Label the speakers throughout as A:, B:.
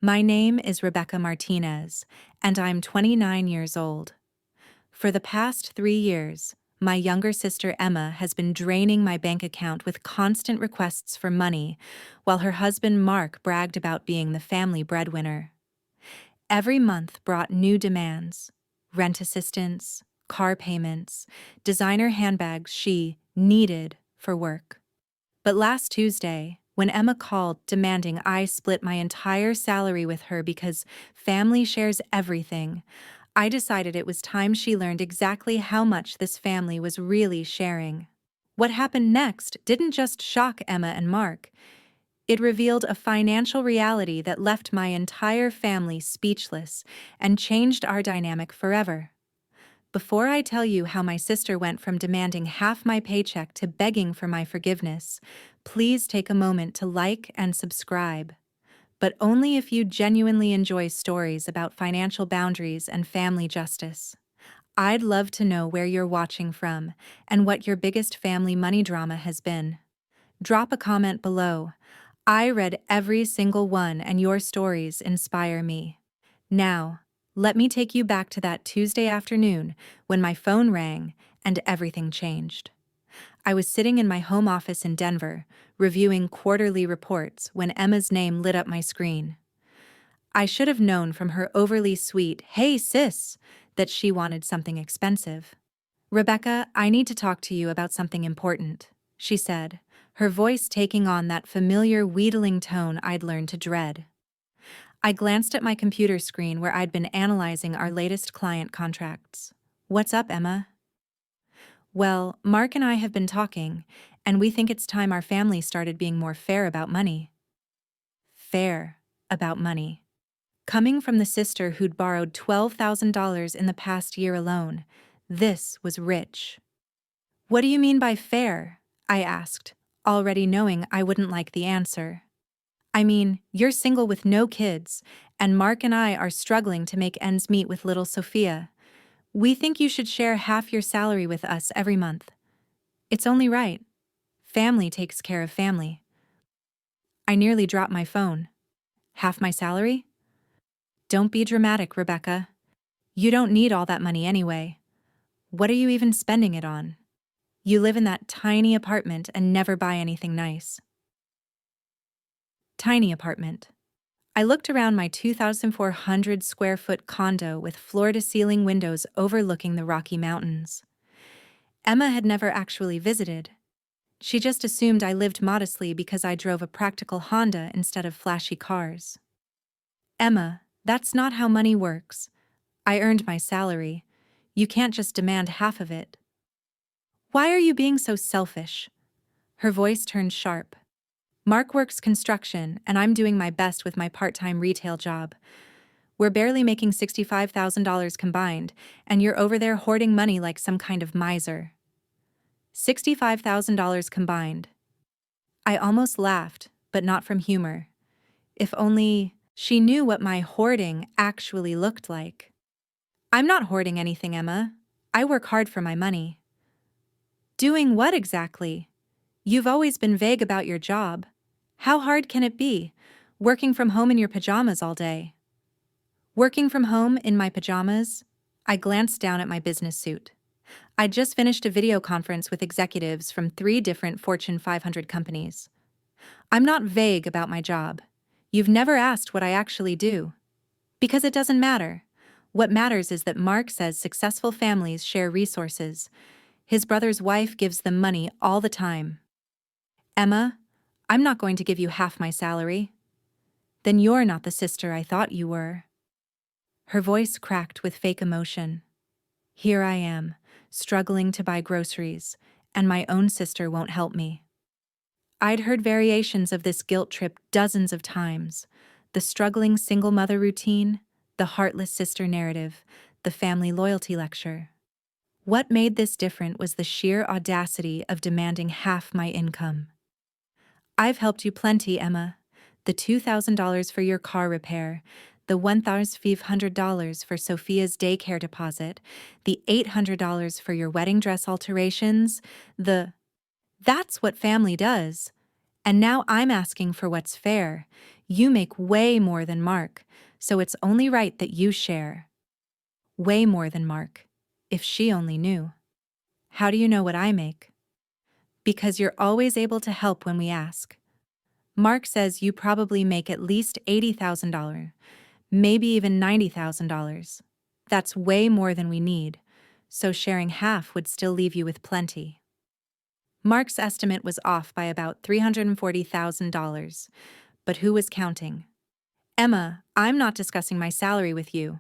A: My name is Rebecca Martinez, and I'm 29 years old. For the past 3 years, my younger sister Emma has been draining my bank account with constant requests for money, while her husband Mark bragged about being the family breadwinner. Every month brought new demands: rent assistance, car payments, designer handbags she needed for work. But last Tuesday, when Emma called demanding I split my entire salary with her because family shares everything, I decided it was time she learned exactly how much this family was really sharing. What happened next didn't just shock Emma and Mark, it revealed a financial reality that left my entire family speechless and changed our dynamic forever. Before I tell you how my sister went from demanding half my paycheck to begging for my forgiveness, please take a moment to like and subscribe. But only if you genuinely enjoy stories about financial boundaries and family justice. I'd love to know where you're watching from and what your biggest family money drama has been. Drop a comment below. I read every single one, and your stories inspire me. Now, let me take you back to that Tuesday afternoon when my phone rang and everything changed. I was sitting in my home office in Denver, reviewing quarterly reports when Emma's name lit up my screen. I should have known from her overly sweet, "Hey sis," that she wanted something expensive. "Rebecca, I need to talk to you about something important," she said, her voice taking on that familiar wheedling tone I'd learned to dread. I glanced at my computer screen where I'd been analyzing our latest client contracts. "What's up, Emma?" "Well, Mark and I have been talking, and we think it's time our family started being more fair about money." Fair about money. Coming from the sister who'd borrowed $12,000 in the past year alone, this was rich. "What do you mean by fair?" I asked, already knowing I wouldn't like the answer. "I mean, you're single with no kids, and Mark and I are struggling to make ends meet with little Sophia. We think you should share half your salary with us every month. It's only right. Family takes care of family." I nearly dropped my phone. Half my salary? Don't be dramatic, Rebecca. You don't need all that money anyway. What are you even spending it on? You live in that tiny apartment and never buy anything nice. Tiny apartment. I looked around my 2,400 square foot condo with floor-to-ceiling windows overlooking the Rocky Mountains. Emma had never actually visited. She just assumed I lived modestly because I drove a practical Honda instead of flashy cars. "Emma, that's not how money works. I earned my salary. You can't just demand half of it." "Why are you being so selfish?" Her voice turned sharp. "Mark works construction, and I'm doing my best with my part-time retail job. We're barely making $65,000 combined, and you're over there hoarding money like some kind of miser." $65,000 combined. I almost laughed, but not from humor. If only she knew what my hoarding actually looked like. "I'm not hoarding anything, Emma. I work hard for my money." "Doing what exactly? You've always been vague about your job. How hard can it be, working from home in your pajamas all day?" Working from home in my pajamas? I glanced down at my business suit. I'd just finished a video conference with executives from 3 different Fortune 500 companies. "I'm not vague about my job. You've never asked what I actually do." "Because it doesn't matter. What matters is that Mark says successful families share resources. His brother's wife gives them money all the time." "Emma, I'm not going to give you half my salary." "Then you're not the sister I thought you were." Her voice cracked with fake emotion. Here I am, struggling to buy groceries, and my own sister won't help me. I'd heard variations of this guilt trip dozens of times: the struggling single mother routine, the heartless sister narrative, the family loyalty lecture. What made this different was the sheer audacity of demanding half my income. "I've helped you plenty, Emma. The $2,000 for your car repair, the $1,500 for Sophia's daycare deposit, the $800 for your wedding dress alterations, That's what family does. And now I'm asking for what's fair. You make way more than Mark, so it's only right that you share. Way more than Mark. If she only knew. How do you know what I make? Because you're always able to help when we ask. Mark says you probably make at least $80,000, maybe even $90,000. That's way more than we need, so sharing half would still leave you with plenty. Mark's estimate was off by about $340,000, but who was counting? Emma, I'm not discussing my salary with you.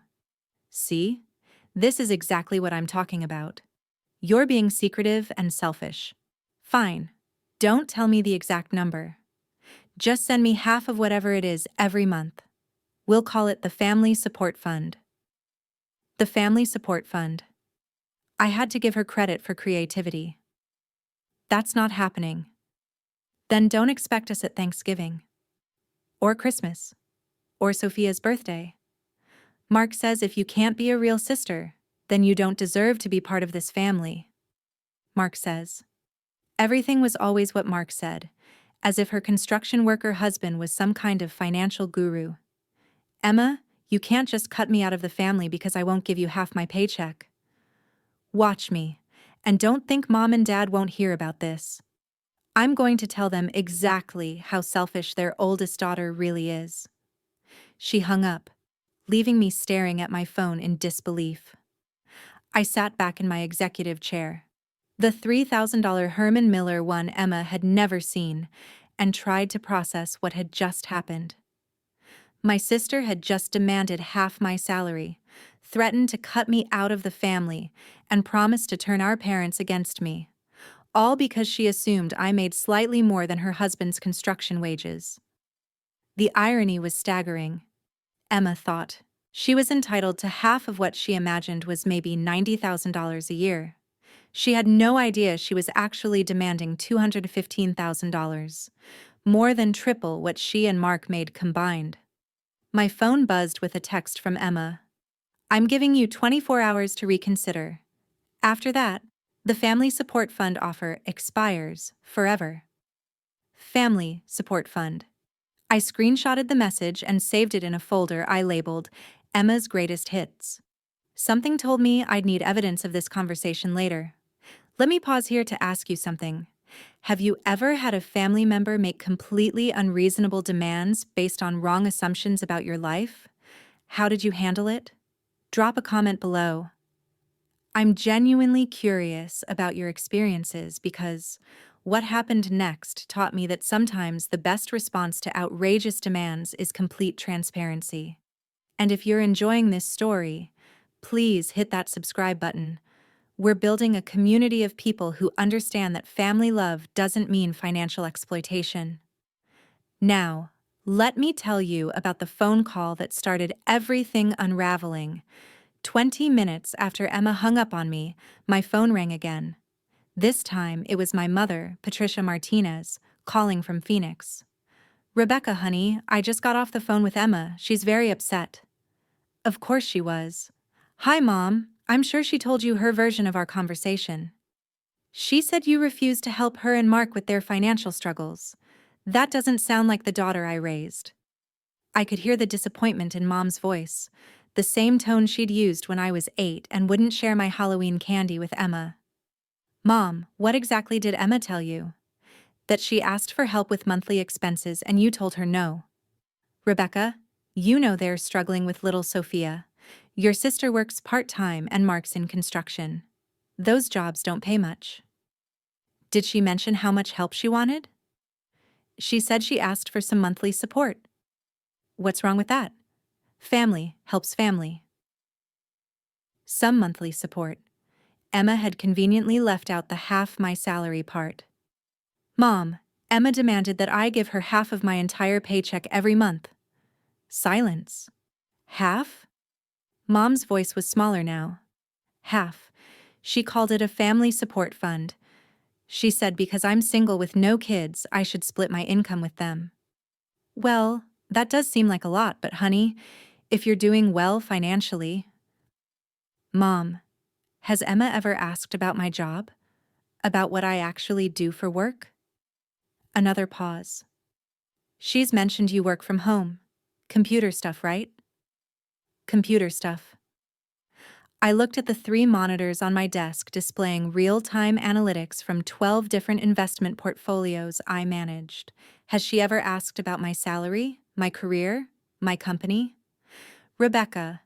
A: See? This is exactly what I'm talking about. You're being secretive and selfish. Fine. Don't tell me the exact number. Just send me half of whatever it is every month. We'll call it the Family Support Fund. The Family Support Fund. I had to give her credit for creativity. That's not happening. Then don't expect us at Thanksgiving. Or Christmas. Or Sophia's birthday. Mark says if you can't be a real sister, then you don't deserve to be part of this family. Mark says. Everything was always what Mark said, as if her construction worker husband was some kind of financial guru. Emma, you can't just cut me out of the family because I won't give you half my paycheck. Watch me, and don't think Mom and Dad won't hear about this. I'm going to tell them exactly how selfish their oldest daughter really is. She hung up, leaving me staring at my phone in disbelief. I sat back in my executive chair. The $3,000 Herman Miller one Emma had never seen, and tried to process what had just happened. My sister had just demanded half my salary, threatened to cut me out of the family, and promised to turn our parents against me, all because she assumed I made slightly more than her husband's construction wages. The irony was staggering. Emma thought she was entitled to half of what she imagined was maybe $90,000 a year. She had no idea she was actually demanding $215,000, more than triple what she and Mark made combined. My phone buzzed with a text from Emma. I'm giving you 24 hours to reconsider. After that, the Family Support Fund offer expires forever. Family Support Fund. I screenshotted the message and saved it in a folder I labeled Emma's Greatest Hits. Something told me I'd need evidence of this conversation later. Let me pause here to ask you something. Have you ever had a family member make completely unreasonable demands based on wrong assumptions about your life? How did you handle it? Drop a comment below. I'm genuinely curious about your experiences because what happened next taught me that sometimes the best response to outrageous demands is complete transparency. And if you're enjoying this story, please hit that subscribe button. We're building a community of people who understand that family love doesn't mean financial exploitation. Now, let me tell you about the phone call that started everything unraveling. 20 minutes after Emma hung up on me, my phone rang again. This time, it was my mother, Rebecca Martinez, calling from Phoenix. Rebecca, honey, I just got off the phone with Emma. She's very upset. Of course she was. Hi, Mom. I'm sure she told you her version of our conversation. She said you refused to help her and Mark with their financial struggles. That doesn't sound like the daughter I raised. I could hear the disappointment in Mom's voice, the same tone she'd used when I was 8 and wouldn't share my Halloween candy with Emma. Mom, what exactly did Emma tell you? That she asked for help with monthly expenses and you told her no. Rebecca, you know they're struggling with little Sophia. Your sister works part-time and Mark's in construction. Those jobs don't pay much. Did she mention how much help she wanted? She said she asked for some monthly support. What's wrong with that? Family helps family. Some monthly support. Emma had conveniently left out the half my salary part. Mom, Emma demanded that I give her half of my entire paycheck every month. Silence. Half? Mom's voice was smaller now. Half. She called it a family support fund. She said because I'm single with no kids, I should split my income with them. Well, that does seem like a lot, but honey, if you're doing well financially. Mom, has Emma ever asked about my job? About what I actually do for work? Another pause. She's mentioned you work from home. Computer stuff, right? Computer stuff. I looked at the 3 monitors on my desk displaying real-time analytics from 12 different investment portfolios I managed. Has she ever asked about my salary, my career, my company? Rebecca,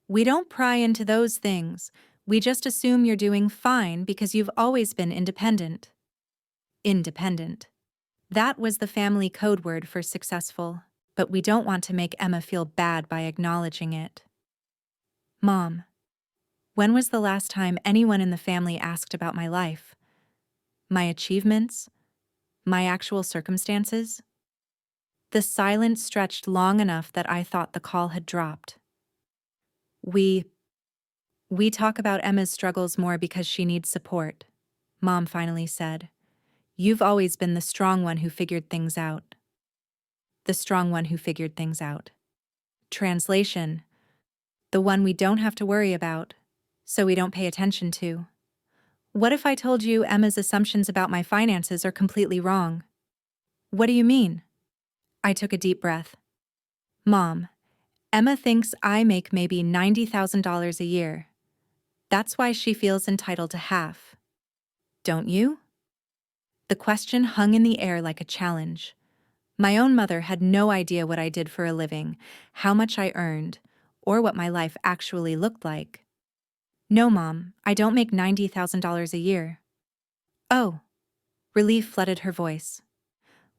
A: we don't pry into those things. We just assume you're doing fine because you've always been independent. Independent. That was the family code word for successful, but we don't want to make Emma feel bad by acknowledging it. Mom, when was the last time anyone in the family asked about my life? My achievements? My actual circumstances? The silence stretched long enough that I thought the call had dropped. We talk about Emma's struggles more because she needs support, Mom finally said. You've always been the strong one who figured things out. The strong one who figured things out. Translation: the one we don't have to worry about, so we don't pay attention to. What if I told you Emma's assumptions about my finances are completely wrong? What do you mean? I took a deep breath. Mom, Emma thinks I make maybe $90,000 a year. That's why she feels entitled to half. Don't you? The question hung in the air like a challenge. My own mother had no idea what I did for a living, how much I earned, or what my life actually looked like. No, Mom, I don't make $90,000 a year. Oh. Relief flooded her voice.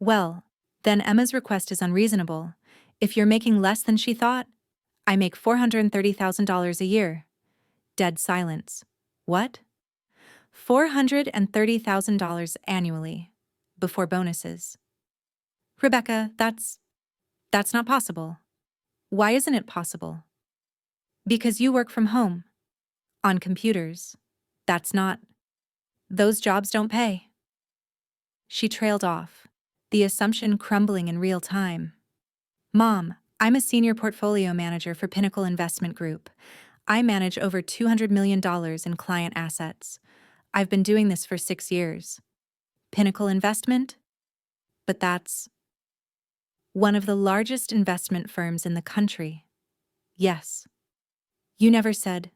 A: Well, then Emma's request is unreasonable. If you're making less than she thought, I make $430,000 a year. Dead silence. What? $430,000 annually, before bonuses. Rebecca, that's not possible. Why isn't it possible? Because you work from home. On computers. Those jobs don't pay. She trailed off, the assumption crumbling in real time. Mom, I'm a senior portfolio manager for Pinnacle Investment Group. I manage over $200 million in client assets. I've been doing this for 6 years. Pinnacle Investment? But that's one of the largest investment firms in the country. Yes. You never said.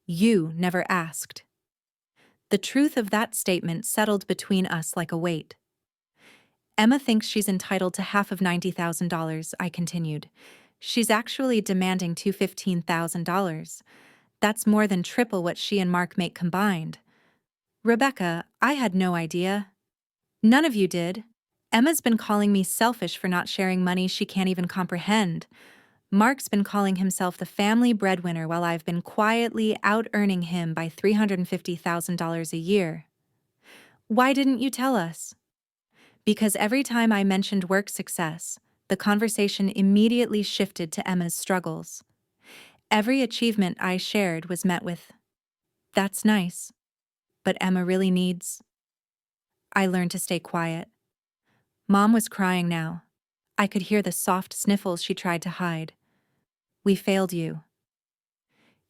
A: You never asked. The truth of that statement settled between us like a weight. Emma thinks she's entitled to half of $90,000, I continued. She's actually demanding $215,000. That's more than triple what she and Mark make combined. Rebecca, I had no idea. None of you did. Emma's been calling me selfish for not sharing money she can't even comprehend. Mark's been calling himself the family breadwinner while I've been quietly out-earning him by $350,000 a year. Why didn't you tell us? Because every time I mentioned work success, the conversation immediately shifted to Emma's struggles. Every achievement I shared was met with, "That's nice, but Emma really needs." I learned to stay quiet. Mom was crying now. I could hear the soft sniffles she tried to hide. We failed you.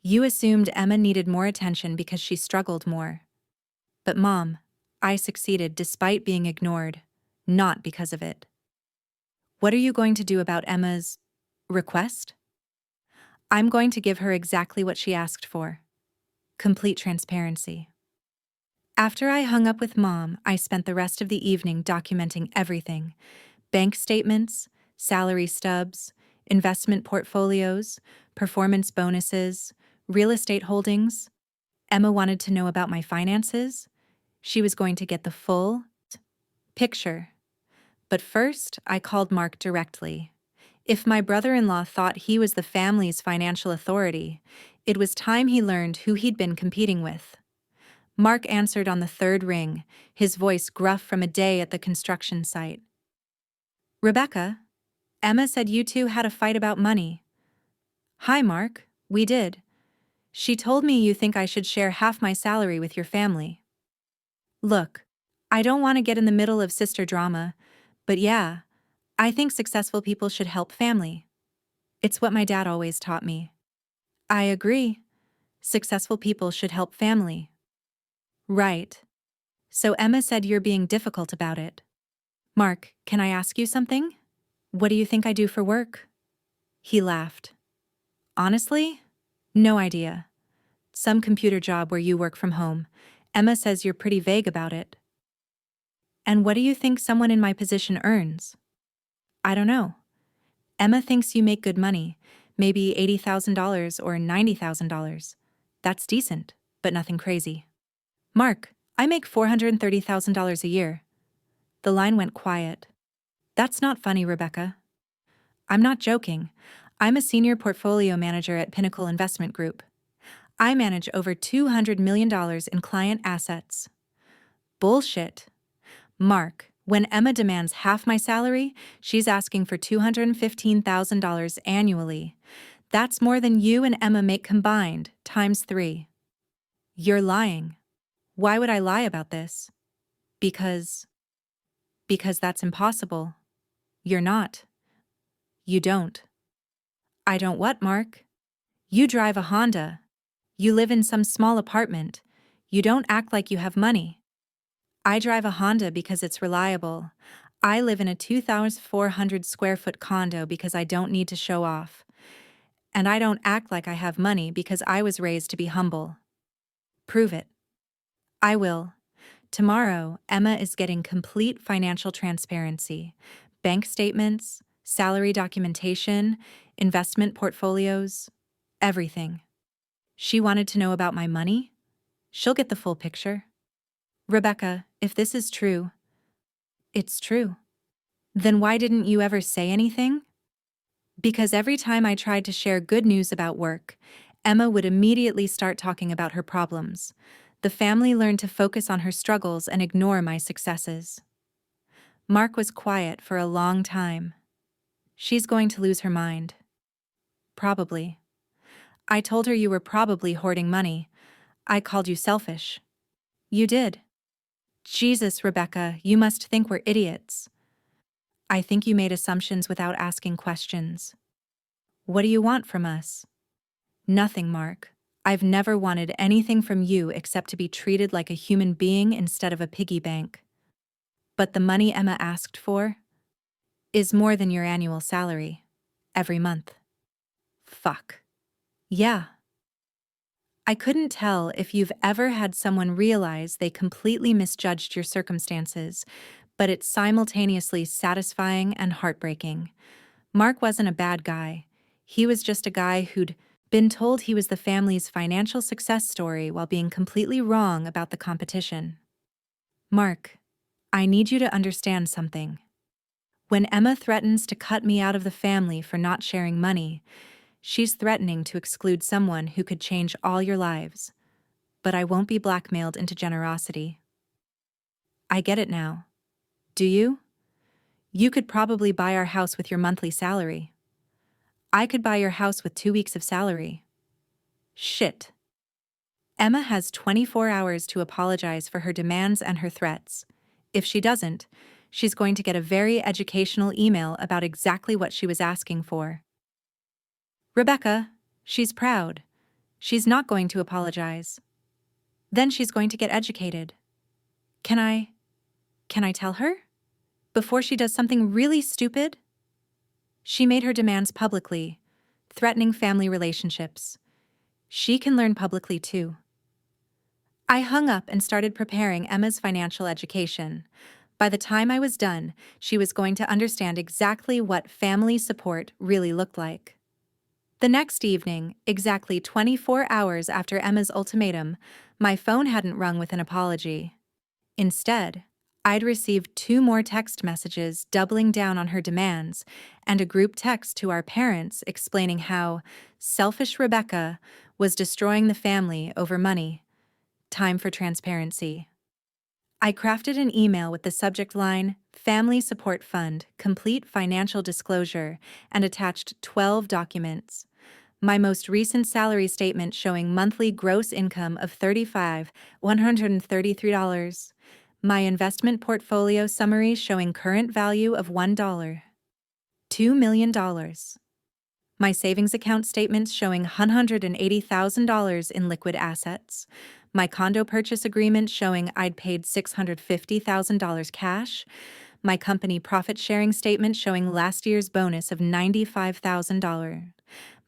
A: You assumed Emma needed more attention because she struggled more. But Mom, I succeeded despite being ignored, not because of it. What are you going to do about Emma's request? I'm going to give her exactly what she asked for. Complete transparency. After I hung up with Mom, I spent the rest of the evening documenting everything: bank statements, salary stubs, investment portfolios, performance bonuses, real estate holdings. Emma wanted to know about my finances. She was going to get the full picture. But first, I called Mark directly. If my brother-in-law thought he was the family's financial authority, it was time he learned who he'd been competing with. Mark answered on the third ring, his voice gruff from a day at the construction site. Rebecca, Emma said you two had a fight about money. Hi, Mark. We did. She told me you think I should share half my salary with your family. Look, I don't want to get in the middle of sister drama, but yeah, I think successful people should help family. It's what my dad always taught me. I agree. Successful people should help family. Right. So Emma said you're being difficult about it. Mark, can I ask you something? What do you think I do for work? He laughed. Honestly? No idea. Some computer job where you work from home. Emma says you're pretty vague about it. And what do you think someone in my position earns? I don't know. Emma thinks you make good money, maybe $80,000 or $90,000. That's decent, but nothing crazy. Mark, I make $430,000 a year. The line went quiet. That's not funny, Rebecca. I'm not joking. I'm a senior portfolio manager at Pinnacle Investment Group. I manage over $200 million in client assets. Bullshit. Mark, when Emma demands half my salary, she's asking for $215,000 annually. That's more than you and Emma make combined, times 3. You're lying. Why would I lie about this? Because that's impossible. You're not. You don't. I don't what, Mark? You drive a Honda. You live in some small apartment. You don't act like you have money. I drive a Honda because it's reliable. I live in a 2,400 square foot condo because I don't need to show off. And I don't act like I have money because I was raised to be humble. Prove it. I will. Tomorrow, Emma is getting complete financial transparency. Bank statements, salary documentation, investment portfolios, everything. She wanted to know about my money? She'll get the full picture. Rebecca, if this is true, it's true. Then why didn't you ever say anything? Because every time I tried to share good news about work, Emma would immediately start talking about her problems. The family learned to focus on her struggles and ignore my successes. Mark was quiet for a long time. She's going to lose her mind. Probably. I told her you were probably hoarding money. I called you selfish. You did. Jesus, Rebecca, you must think we're idiots. I think you made assumptions without asking questions. What do you want from us? Nothing, Mark. I've never wanted anything from you except to be treated like a human being instead of a piggy bank. But the money Emma asked for is more than your annual salary. Every month. Fuck. Yeah. I couldn't tell if you've ever had someone realize they completely misjudged your circumstances, but it's simultaneously satisfying and heartbreaking. Mark wasn't a bad guy. He was just a guy who'd been told he was the family's financial success story while being completely wrong about the competition. Mark, I need you to understand something. When Emma threatens to cut me out of the family for not sharing money, she's threatening to exclude someone who could change all your lives. But I won't be blackmailed into generosity. I get it now. Do you? You could probably buy our house with your monthly salary. I could buy your house with 2 weeks of salary. Shit. Emma has 24 hours to apologize for her demands and her threats. If she doesn't, she's going to get a very educational email about exactly what she was asking for. Rebecca, she's proud. She's not going to apologize. Then she's going to get educated. Can I tell her? Before she does something really stupid? She made her demands publicly, threatening family relationships. She can learn publicly too. I hung up and started preparing Emma's financial education. By the time I was done, she was going to understand exactly what family support really looked like. The next evening, exactly 24 hours after Emma's ultimatum, my phone hadn't rung with an apology. Instead, I'd received 2 more text messages doubling down on her demands and a group text to our parents explaining how selfish Rebecca was destroying the family over money. Time for transparency. I crafted an email with the subject line, Family Support Fund, Complete Financial Disclosure, and attached 12 documents. My most recent salary statement showing monthly gross income of $35,133. My investment portfolio summary showing current value of $1. $2 million. My savings account statements showing $180,000 in liquid assets. My condo purchase agreement showing I'd paid $650,000 cash. my company profit-sharing statement showing last year's bonus of $95,000,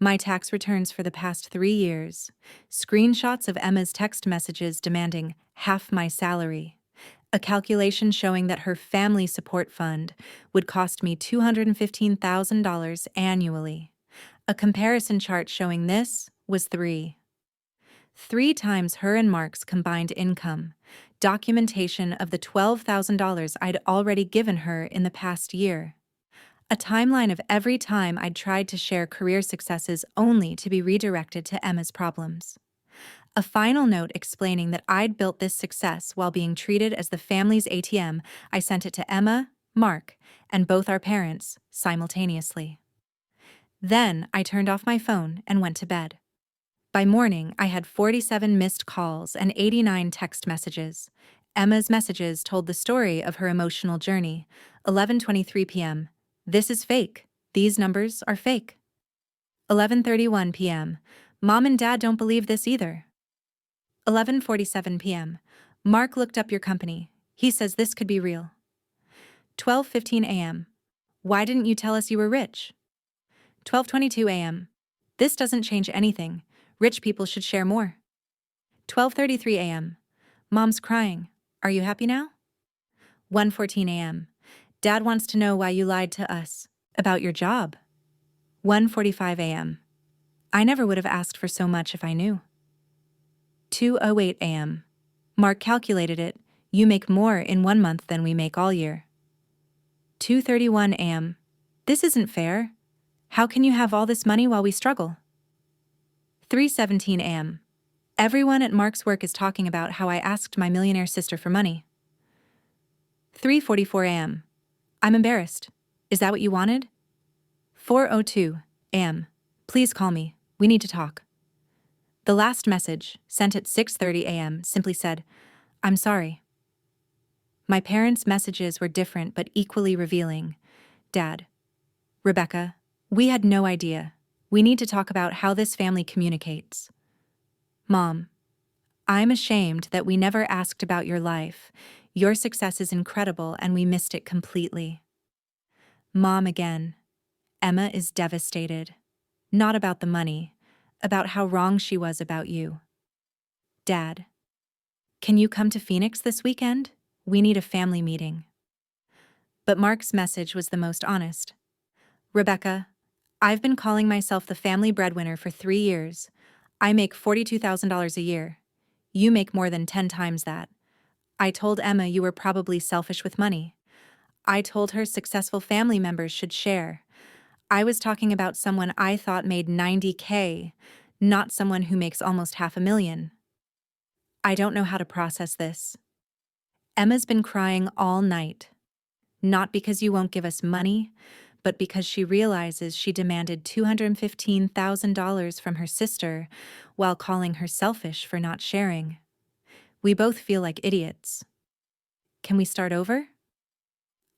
A: my tax returns for the past 3 years, screenshots of Emma's text messages demanding half my salary, a calculation showing that her family support fund would cost me $215,000 annually, a comparison chart showing this was 3 times her and Mark's combined income, documentation of the $12,000 I'd already given her in the past year, a timeline of every time I'd tried to share career successes only to be redirected to Emma's problems, a final note explaining that I'd built this success while being treated as the family's ATM. I sent it to Emma, Mark, and both our parents simultaneously. Then I turned off my phone and went to bed. By morning, I had 47 missed calls and 89 text messages. Emma's messages told the story of her emotional journey. 11:23 p.m. This is fake. These numbers are fake. 11:31 p.m. Mom and Dad don't believe this either. 11:47 p.m. Mark looked up your company. He says this could be real. 12:15 a.m. Why didn't you tell us you were rich? 12:22 a.m. This doesn't change anything. Rich people should share more. 12:33 a.m. Mom's crying. Are you happy now? 1:14 a.m. Dad wants to know why you lied to us about your job. 1:45 a.m. I never would have asked for so much if I knew. 2:08 a.m. Mark calculated it. You make more in 1 month than we make all year. 2:31 a.m. This isn't fair. How can you have all this money while we struggle? 3:17 a.m. Everyone at Mark's work is talking about how I asked my millionaire sister for money. 3:44 a.m. I'm embarrassed. Is that what you wanted? 4:02 a.m. Please call me. We need to talk. The last message, sent at 6:30 a.m., simply said, I'm sorry. My parents' messages were different but equally revealing. Dad, Rebecca, we had no idea. We need to talk about how this family communicates. Mom, I'm ashamed that we never asked about your life. Your success is incredible and we missed it completely. Mom again. Emma is devastated. Not about the money, about how wrong she was about you. Dad, can you come to Phoenix this weekend? We need a family meeting. But Mark's message was the most honest. Rebecca, I've been calling myself the family breadwinner for 3 years. I make $42,000 a year. You make more than 10 times that. I told Emma you were probably selfish with money. I told her successful family members should share. I was talking about someone I thought made $90K, not someone who makes almost $500,000. I don't know how to process this. Emma's been crying all night. Not because you won't give us money, but because she realizes she demanded $215,000 from her sister while calling her selfish for not sharing. We both feel like idiots. Can we start over?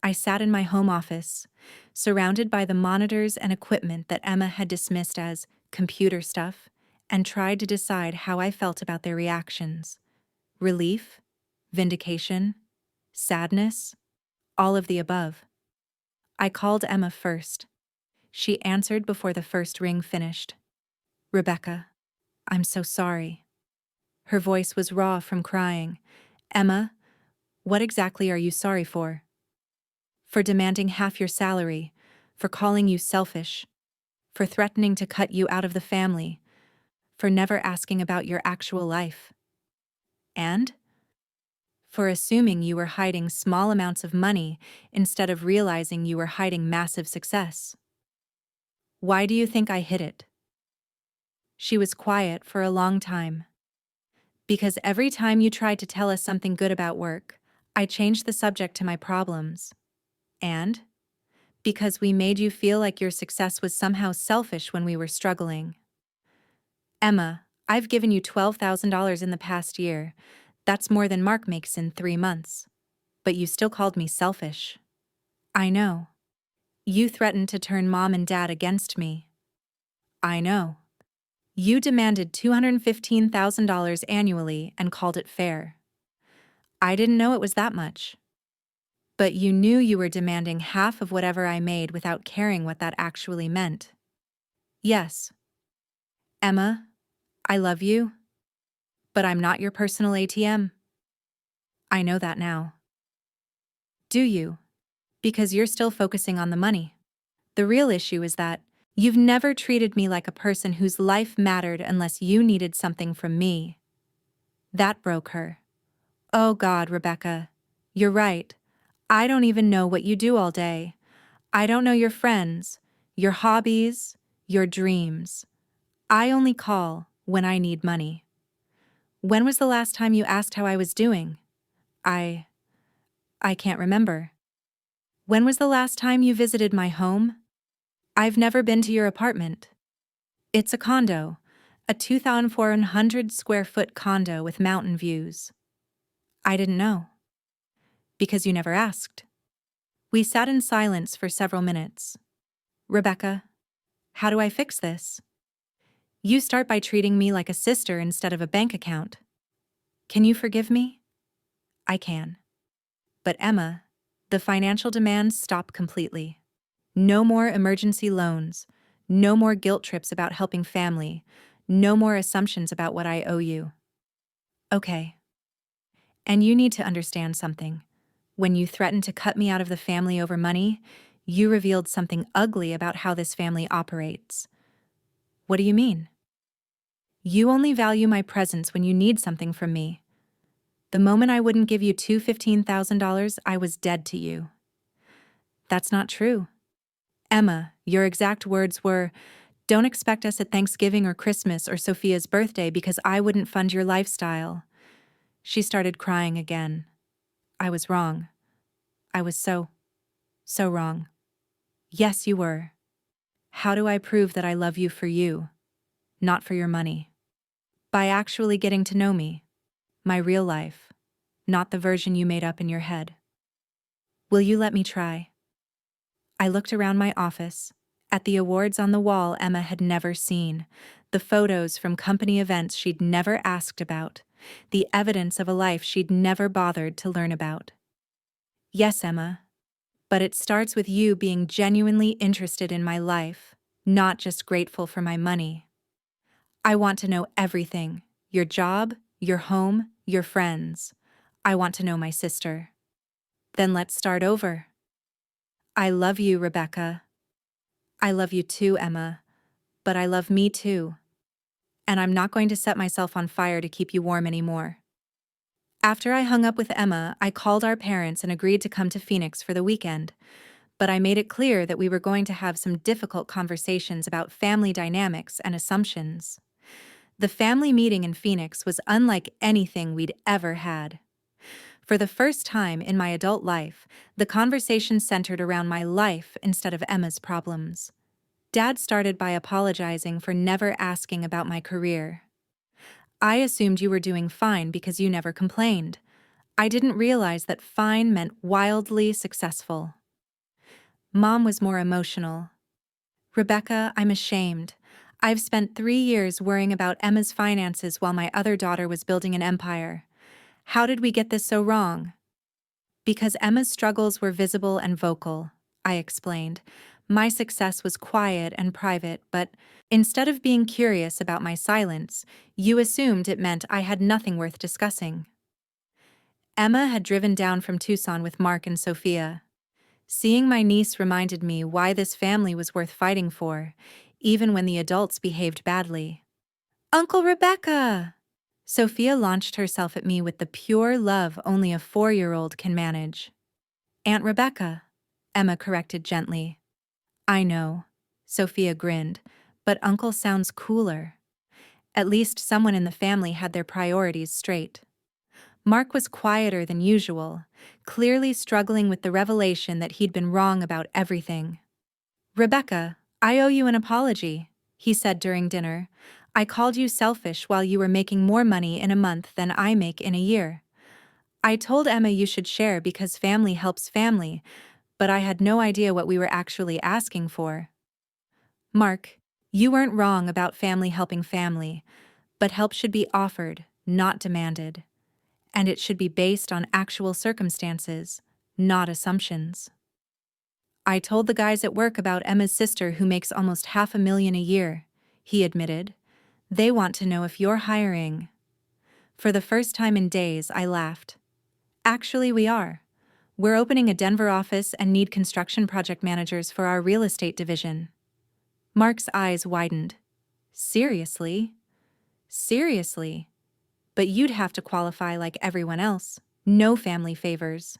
A: I sat in my home office, surrounded by the monitors and equipment that Emma had dismissed as computer stuff, and tried to decide how I felt about their reactions. Relief? Vindication? Sadness? All of the above. I called Emma first. She answered before the first ring finished. Rebecca, I'm so sorry. Her voice was raw from crying. Emma, what exactly are you sorry for? For demanding half your salary, for calling you selfish, for threatening to cut you out of the family, for never asking about your actual life. And for assuming you were hiding small amounts of money instead of realizing you were hiding massive success. Why do you think I hid it? She was quiet for a long time. Because every time you tried to tell us something good about work, I changed the subject to my problems. And because we made you feel like your success was somehow selfish when we were struggling. Emma, I've given you $12,000 in the past year. That's more than Mark makes in 3 months. But you still called me selfish. I know. You threatened to turn Mom and Dad against me. I know. You demanded $215,000 annually and called it fair. I didn't know it was that much. But you knew you were demanding half of whatever I made without caring what that actually meant. Yes. Emma, I love you, but I'm not your personal ATM. I know that now. Do you? Because you're still focusing on the money. The real issue is that you've never treated me like a person whose life mattered unless you needed something from me. That broke her. Oh God, Rebecca. You're right. I don't even know what you do all day. I don't know your friends, your hobbies, your dreams. I only call when I need money. When was the last time you asked how I was doing? I can't remember. When was the last time you visited my home? I've never been to your apartment. It's a condo, a 2,400 square foot condo with mountain views. I didn't know. Because you never asked. We sat in silence for several minutes. Rebecca, how do I fix this? You start by treating me like a sister instead of a bank account. Can you forgive me? I can. But Emma, the financial demands stop completely. No more emergency loans. No more guilt trips about helping family. No more assumptions about what I owe you. Okay. And you need to understand something. When you threatened to cut me out of the family over money, you revealed something ugly about how this family operates. What do you mean? You only value my presence when you need something from me. The moment I wouldn't give you two $15,000, I was dead to you. That's not true. Emma, your exact words were, "Don't expect us at Thanksgiving or Christmas or Sophia's birthday because I wouldn't fund your lifestyle." She started crying again. I was wrong. I was so wrong. Yes, you were. How do I prove that I love you for you, not for your money? By actually getting to know me, my real life, not the version you made up in your head. Will you let me try? I looked around my office, at the awards on the wall Emma had never seen, the photos from company events she'd never asked about, the evidence of a life she'd never bothered to learn about. Yes, Emma, but it starts with you being genuinely interested in my life, not just grateful for my money. I want to know everything: your job, your home, your friends. I want to know my sister. Then let's start over. I love you, Rebecca. I love you too, Emma. But I love me too. And I'm not going to set myself on fire to keep you warm anymore. After I hung up with Emma, I called our parents and agreed to come to Phoenix for the weekend. But I made it clear that we were going to have some difficult conversations about family dynamics and assumptions. The family meeting in Phoenix was unlike anything we'd ever had. For the first time in my adult life, the conversation centered around my life instead of Emma's problems. Dad started by apologizing for never asking about my career. I assumed you were doing fine because you never complained. I didn't realize that fine meant wildly successful. Mom was more emotional. Rebecca, I'm ashamed. I've spent 3 years worrying about Emma's finances while my other daughter was building an empire. How did we get this so wrong? Because Emma's struggles were visible and vocal, I explained. My success was quiet and private, but instead of being curious about my silence, you assumed it meant I had nothing worth discussing. Emma had driven down from Tucson with Mark and Sophia. Seeing my niece reminded me why this family was worth fighting for, even when the adults behaved badly. Uncle Rebecca! Sophia launched herself at me with the pure love only a 4-year-old can manage. Aunt Rebecca, Emma corrected gently. I know, Sophia grinned, but Uncle sounds cooler. At least someone in the family had their priorities straight. Mark was quieter than usual, clearly struggling with the revelation that he'd been wrong about everything. Rebecca, I owe you an apology, he said during dinner. I called you selfish while you were making more money in a month than I make in a year. I told Emma you should share because family helps family, but I had no idea what we were actually asking for. Mark, you weren't wrong about family helping family, but help should be offered, not demanded. And it should be based on actual circumstances, not assumptions. I told the guys at work about Emma's sister who makes almost $500,000 a year, he admitted. They want to know if you're hiring. For the first time in days, I laughed. Actually, we are. We're opening a Denver office and need construction project managers for our real estate division. Mark's eyes widened. Seriously? Seriously? But you'd have to qualify like everyone else. No family favors.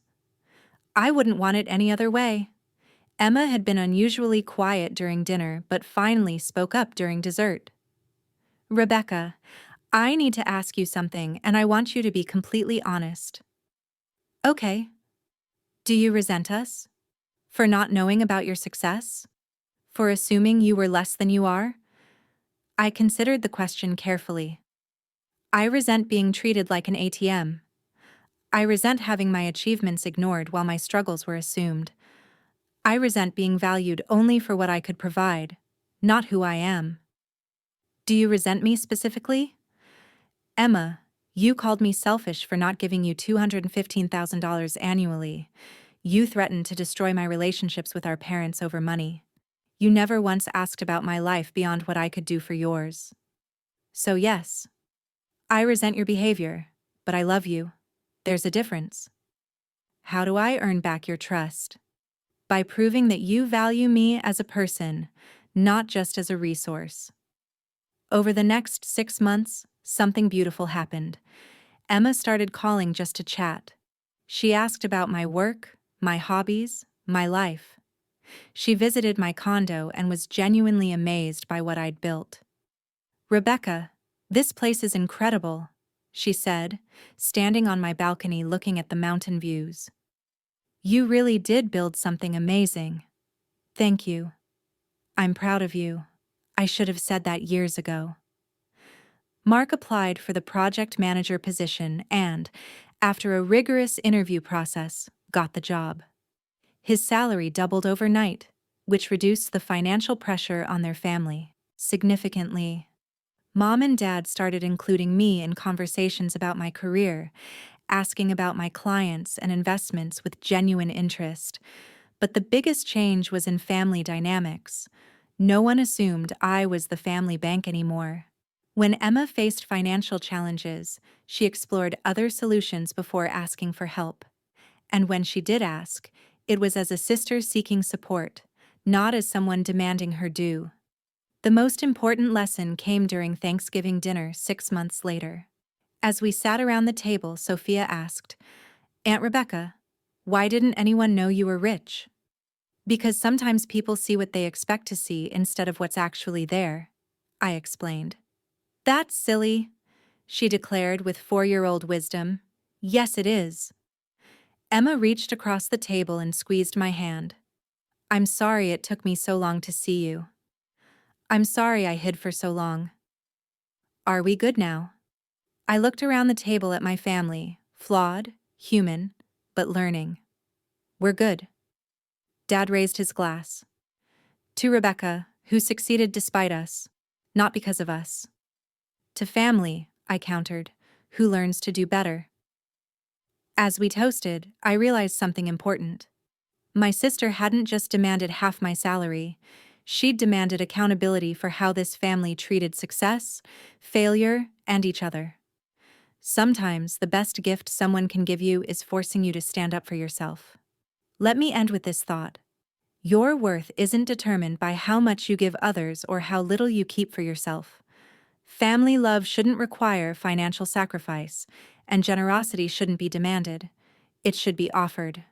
A: I wouldn't want it any other way. Emma had been unusually quiet during dinner but finally spoke up during dessert. Rebecca, I need to ask you something and I want you to be completely honest. Okay. Do you resent us? For not knowing about your success? For assuming you were less than you are? I considered the question carefully. I resent being treated like an ATM. I resent having my achievements ignored while my struggles were assumed. I resent being valued only for what I could provide, not who I am. Do you resent me specifically? Emma, you called me selfish for not giving you $215,000 annually. You threatened to destroy my relationships with our parents over money. You never once asked about my life beyond what I could do for yours. So yes, I resent your behavior, but I love you. There's a difference. How do I earn back your trust? By proving that you value me as a person, not just as a resource. Over the next 6 months, something beautiful happened. Emma started calling just to chat. She asked about my work, my hobbies, my life. She visited my condo and was genuinely amazed by what I'd built. Rebecca, this place is incredible, she said, standing on my balcony looking at the mountain views. You really did build something amazing. Thank you. I'm proud of you. I should have said that years ago. Mark applied for the project manager position and, after a rigorous interview process, got the job. His salary doubled overnight, which reduced the financial pressure on their family significantly. Mom and Dad started including me in conversations about my career, asking about my clients and investments with genuine interest. But the biggest change was in family dynamics. No one assumed I was the family bank anymore. When Emma faced financial challenges, she explored other solutions before asking for help. And when she did ask, it was as a sister seeking support, not as someone demanding her due. The most important lesson came during Thanksgiving dinner 6 months later. As we sat around the table, Sophia asked, Aunt Rebecca, why didn't anyone know you were rich? Because sometimes people see what they expect to see instead of what's actually there, I explained. That's silly, she declared with 4-year-old wisdom. Yes, it is. Emma reached across the table and squeezed my hand. I'm sorry it took me so long to see you. I'm sorry I hid for so long. Are we good now? I looked around the table at my family, flawed, human, but learning. We're good. Dad raised his glass. To Rebecca, who succeeded despite us, not because of us. To family, I countered, who learns to do better. As we toasted, I realized something important. My sister hadn't just demanded half my salary, she'd demanded accountability for how this family treated success, failure, and each other. Sometimes the best gift someone can give you is forcing you to stand up for yourself. Let me end with this thought. Your worth isn't determined by how much you give others or how little you keep for yourself. Family love shouldn't require financial sacrifice, and generosity shouldn't be demanded. It should be offered.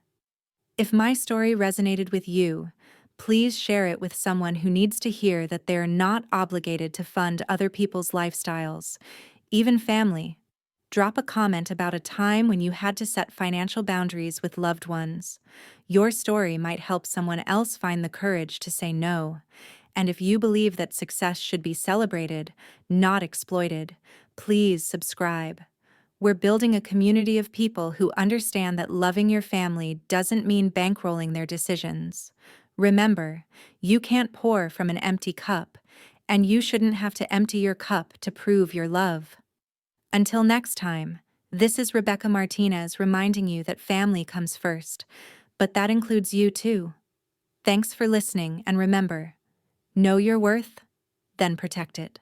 A: If my story resonated with you, please share it with someone who needs to hear that they're not obligated to fund other people's lifestyles, even family. Drop a comment about a time when you had to set financial boundaries with loved ones. Your story might help someone else find the courage to say no. And if you believe that success should be celebrated, not exploited, please subscribe. We're building a community of people who understand that loving your family doesn't mean bankrolling their decisions. Remember, you can't pour from an empty cup, and you shouldn't have to empty your cup to prove your love. Until next time, this is Rebecca Martinez reminding you that family comes first, But that includes you too. Thanks for listening, and remember, know your worth, then protect it.